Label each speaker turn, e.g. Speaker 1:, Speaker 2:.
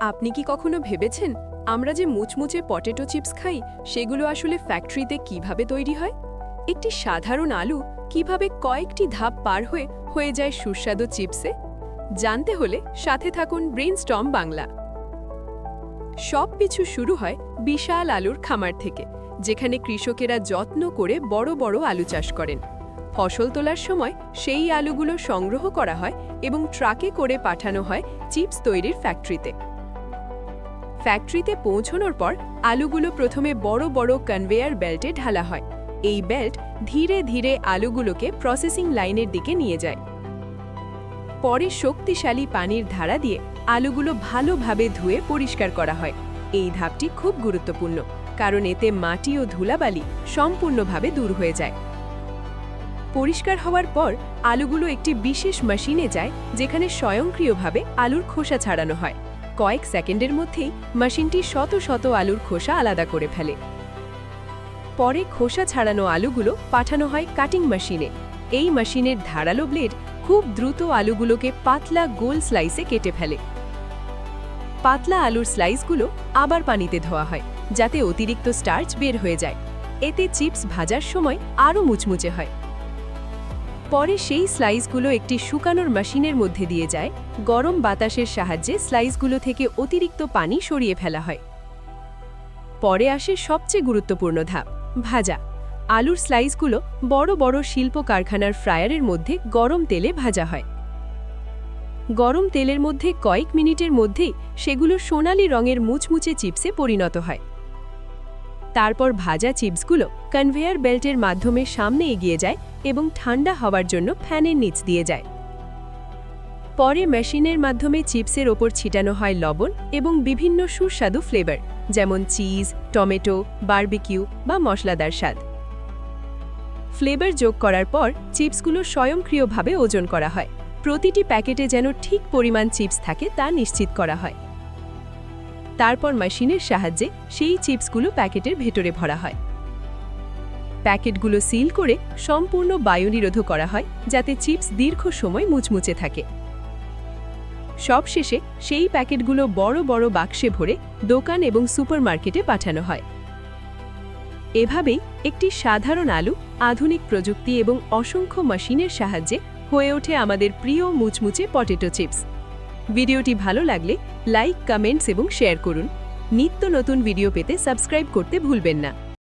Speaker 1: আপনি কি কখনো ভেবেছেন আমরা যে মুচমুচে পটেটো চিপস খাই সেগুলো আসলে ফ্যাক্টরিতে কিভাবে তৈরি হয়? একটি সাধারণ আলু কিভাবে কয়েকটি ধাপ পার হয়ে হয়ে যায় সুস্বাদু চিপসে? জানতে হলে সাথে থাকুন ব্রেইনস্টর্ম বাংলা। সব কিছু শুরু হয় বিশাল আলুর খামার থেকে, যেখানে কৃষকেরা যত্ন করে বড় বড় আলু চাষ করেন। ফসল তোলার সময় সেই আলুগুলো সংগ্রহ করা হয় এবং ট্রাকে করে পাঠানো হয় চিপস তৈরির ফ্যাক্টরিতে। ফ্যাক্টরিতে পৌঁছানোর পর আলুগুলো প্রথমে বড় বড় কনভেয়ার বেল্টে ঢালা হয়। এই বেল্ট ধীরে ধীরে আলুগুলোকে প্রসেসিং লাইনের দিকে নিয়ে যায়। পরে শক্তিশালী পানির ধারা দিয়ে আলুগুলো ভালোভাবে ধুয়ে পরিষ্কার করা হয়। এই ধাপটি খুব গুরুত্বপূর্ণ, কারণ এতে মাটি ও ধুলাবালি সম্পূর্ণভাবে দূর হয়ে যায়। পরিষ্কার হওয়ার পর আলুগুলো একটি বিশেষ মেশিনে যায়, যেখানে স্বয়ংক্রিয়ভাবে আলুর খোসা ছাড়ানো হয়। কয়েক সেকেন্ডের মধ্যেই মেশিনটি শত শত আলুর খোসা আলাদা করে ফেলে। পরে খোসা ছাড়ানো আলুগুলো পাঠানো হয় কাটিং মেশিনে। এই মেশিনের ধারালো ব্লেড খুব দ্রুত আলুগুলোকে পাতলা গোল স্লাইসে কেটে ফেলে। পাতলা আলুর স্লাইসগুলো আবার পানিতে ধোয়া হয়, যাতে অতিরিক্ত স্টার্চ বের হয়ে যায়। এতে চিপস ভাজার সময় আরও মুচমুচে হয়। পরে সেই স্লাইসগুলো একটি শুকানোর মেশিনের মধ্যে দিয়ে যায়। গরম বাতাসের সাহায্যে স্লাইসগুলো থেকে অতিরিক্ত পানি সরিয়ে ফেলা হয়। পরে আসে সবচেয়ে গুরুত্বপূর্ণ ধাপ, ভাজা। আলুর স্লাইসগুলো বড় বড় শিল্প কারখানার ফ্রায়ারের মধ্যে গরম তেলে ভাজা হয়। গরম তেলের মধ্যে কয়েক মিনিটের মধ্যেই সেগুলো সোনালি রঙের মুচমুচে চিপসে পরিণত হয়। তারপর ভাজা চিপসগুলো কনভেয়ার বেল্টের মাধ্যমে সামনে এগিয়ে যায় এবং ঠান্ডা হওয়ার জন্য ফ্যানের নিচ দিয়ে যায়। পরে মেশিনের মাধ্যমে চিপসের ওপর ছিটানো হয় লবণ এবং বিভিন্ন সুস্বাদু ফ্লেভার, যেমন চিজ, টমেটো, বারবিকিউ বা মশলাদার স্বাদ। ফ্লেভার যোগ করার পর চিপসগুলো স্বয়ংক্রিয়ভাবে ওজন করা হয়। প্রতিটি প্যাকেটে যেন ঠিক পরিমাণ চিপস থাকে তা নিশ্চিত করা হয়। তারপর মেশিনের সাহায্যে সেই চিপসগুলো প্যাকেটের ভেতরে ভরা হয়। প্যাকেটগুলো সিল করে সম্পূর্ণ বায়ুনিরোধ করা হয়, যাতে চিপস দীর্ঘ সময় মুচমুচে থাকে। সবশেষে সেই প্যাকেটগুলো বড় বড় বাক্সে ভরে দোকান এবং সুপারমার্কেটে পাঠানো হয়। এভাবেই একটি সাধারণ আলু আধুনিক প্রযুক্তি এবং অসংখ্য মেশিনের সাহায্যে হয়ে ওঠে আমাদের প্রিয় মুচমুচে পটেটো চিপস। ভিডিওটি ভালো লাগলে লাইক, কমেন্টস এবং শেয়ার করুন। নিত্য নতুন ভিডিও পেতে সাবস্ক্রাইব করতে ভুলবেন না।